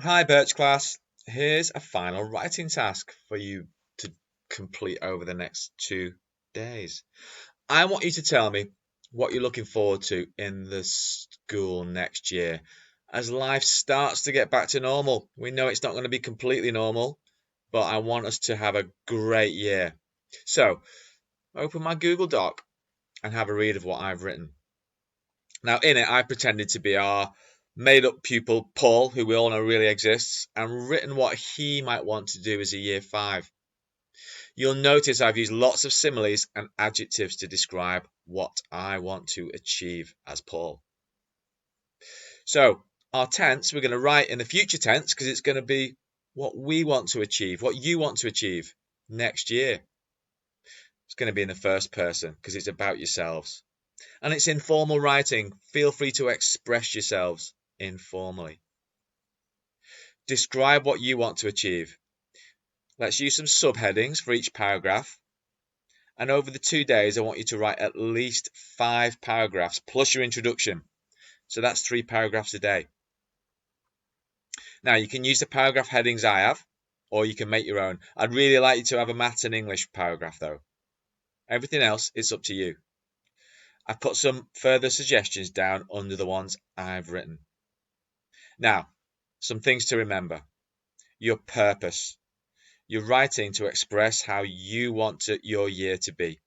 Hi, Birch class. Here's a final writing task for you to complete over the next 2 days. I want you to tell me what you're looking forward to in the school next year as life starts to get back to normal. We know it's not going to be completely normal, but I want us to have a great year. So, open my Google Doc and have a read of what I've written. Now, in it, I pretended to be our made up pupil, Paul, who we all know really exists, and written what he might want to do as a year five. You'll notice I've used lots of similes and adjectives to describe what I want to achieve as Paul. So, our tense, we're going to write in the future tense because it's going to be what we want to achieve, what you want to achieve next year. It's going to be in the first person because it's about yourselves. And it's informal writing. Feel free to express yourselves informally. Describe what you want to achieve. Let's use some subheadings for each paragraph. And over the 2 days, I want you to write at least 5 paragraphs plus your introduction. So that's 3 paragraphs a day. Now, you can use the paragraph headings I have, or you can make your own. I'd really like you to have a maths and English paragraph, though. Everything else is up to you. I've put some further suggestions down under the ones I've written. Now, some things to remember. Your purpose. You're writing to express how you want your year to be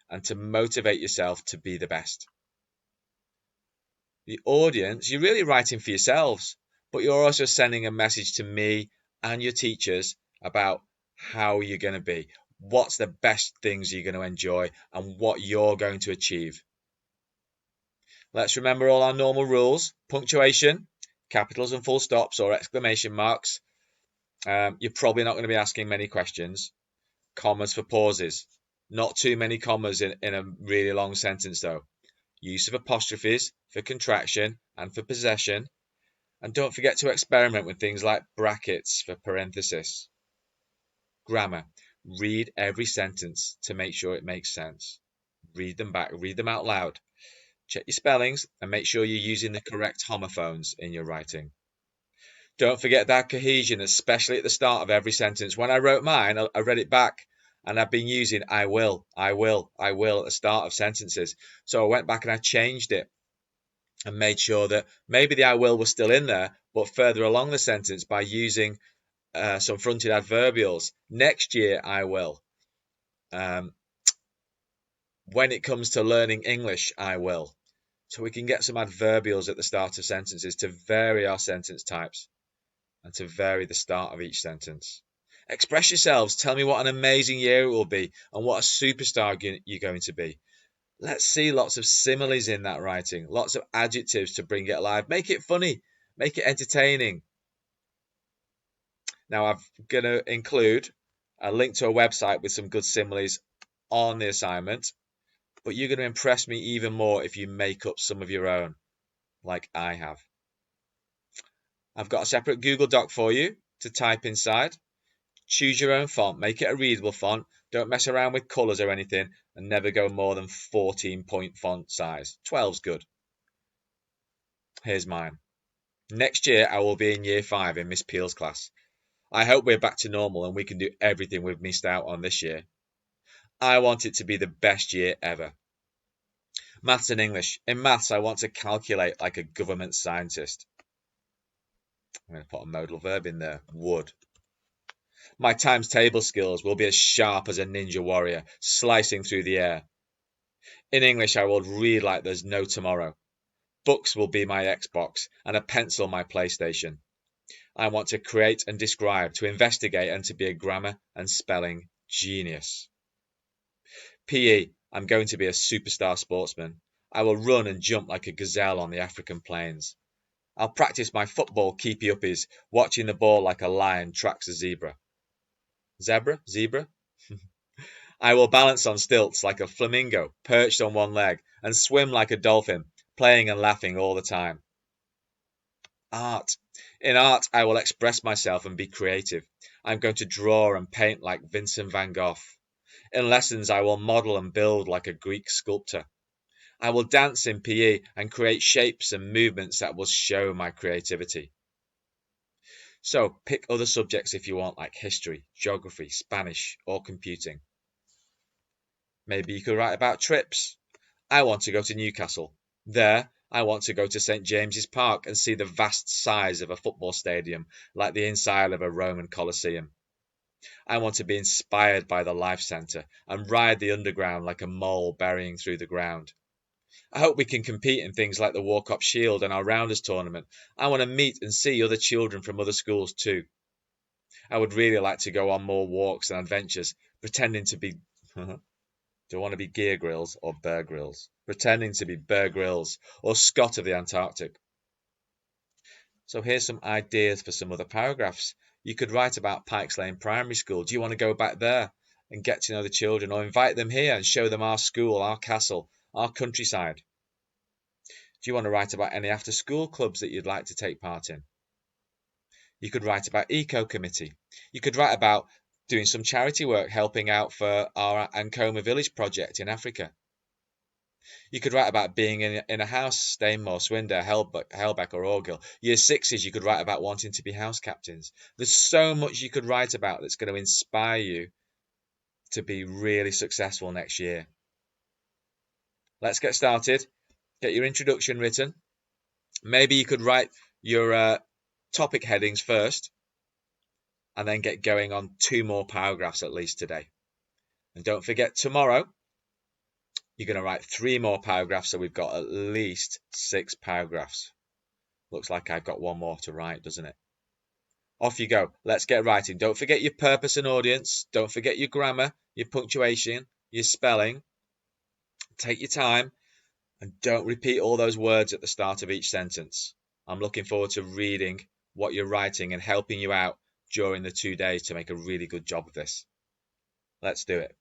and to motivate yourself to be the best. The audience, you're really writing for yourselves, but you're also sending a message to me and your teachers about how you're going to be, what's the best things you're going to enjoy, and what you're going to achieve. Let's remember all our normal rules: punctuation, capitals and full stops or exclamation marks. You're probably not going to be asking many questions. Commas for pauses. Not too many commas in a really long sentence, though. Use of apostrophes for contraction and for possession. And don't forget to experiment with things like brackets for parenthesis. Grammar. Read every sentence to make sure it makes sense. Read them back, read them out loud. Check your spellings and make sure you're using the correct homophones in your writing. Don't forget that cohesion, especially at the start of every sentence. When I wrote mine, I read it back and I've been using I will, I will, I will at the start of sentences. So I went back and I changed it and made sure that maybe the I will was still in there, but further along the sentence by using some fronted adverbials. Next year, I will. Um, when it comes to learning English, I will. So we can get some adverbials at the start of sentences to vary our sentence types and to vary the start of each sentence. Express yourselves. Tell me what an amazing year it will be and what a superstar you're going to be. Let's see lots of similes in that writing, lots of adjectives to bring it alive. Make it funny, make it entertaining. Now, I'm going to include a link to a website with some good similes on the assignment, but you're going to impress me even more if you make up some of your own, like I have. I've got a separate Google Doc for you to type inside. Choose your own font, make it a readable font. Don't mess around with colours or anything, and never go more than 14-point font size. 12's good. Here's mine. Next year, I will be in year 5 in Miss Peel's class. I hope we're back to normal and we can do everything we've missed out on this year. I want it to be the best year ever. Maths and English. In maths, I want to calculate like a government scientist. I'm going to put a modal verb in there. Would. My times table skills will be as sharp as a ninja warrior, slicing through the air. In English, I will read like there's no tomorrow. Books will be my Xbox and a pencil my PlayStation. I want to create and describe, to investigate, and to be a grammar and spelling genius. PE, I'm going to be a superstar sportsman. I will run and jump like a gazelle on the African plains. I'll practice my football keepy-uppies, watching the ball like a lion tracks a zebra. Zebra? Zebra? I will balance on stilts like a flamingo, perched on one leg, and swim like a dolphin, playing and laughing all the time. Art. In art, I will express myself and be creative. I'm going to draw and paint like Vincent van Gogh. In lessons, I will model and build like a Greek sculptor. I will dance in PE and create shapes and movements that will show my creativity. So pick other subjects if you want, like history, geography, Spanish, or computing. Maybe you could write about trips. I want to go to Newcastle. There, I want to go to St James's Park and see the vast size of a football stadium, like the inside of a Roman Colosseum. I want to be inspired by the Life Centre and ride the underground like a mole burying through the ground. I hope we can compete in things like the Walk-Up Shield and our Rounders tournament. I want to meet and see other children from other schools too. I would really like to go on more walks and adventures, pretending to be do I want to be Gear Grylls or Bear Grylls? Pretending to be Bear Grylls or Scott of the Antarctic. So here's some ideas for some other paragraphs. You could write about Pikes Lane Primary School. Do you want to go back there and get to know the children, or invite them here and show them our school, our castle, our countryside? Do you want to write about any after school clubs that you'd like to take part in? You could write about Eco Committee. You could write about doing some charity work, helping out for our Ankoma Village project in Africa. You could write about being in a house, Stainmore, Swindale, Helbeck or Orgill. Year sixes, you could write about wanting to be house captains. There's so much you could write about that's going to inspire you to be really successful next year. Let's get started. Get your introduction written. Maybe you could write your topic headings first and then get going on 2 more paragraphs at least today. And don't forget, tomorrow you're going to write 3 more paragraphs, so we've got at least 6 paragraphs. Looks like I've got 1 more to write, doesn't it? Off you go. Let's get writing. Don't forget your purpose and audience. Don't forget your grammar, your punctuation, your spelling. Take your time and don't repeat all those words at the start of each sentence. I'm looking forward to reading what you're writing and helping you out during the 2 days to make a really good job of this. Let's do it.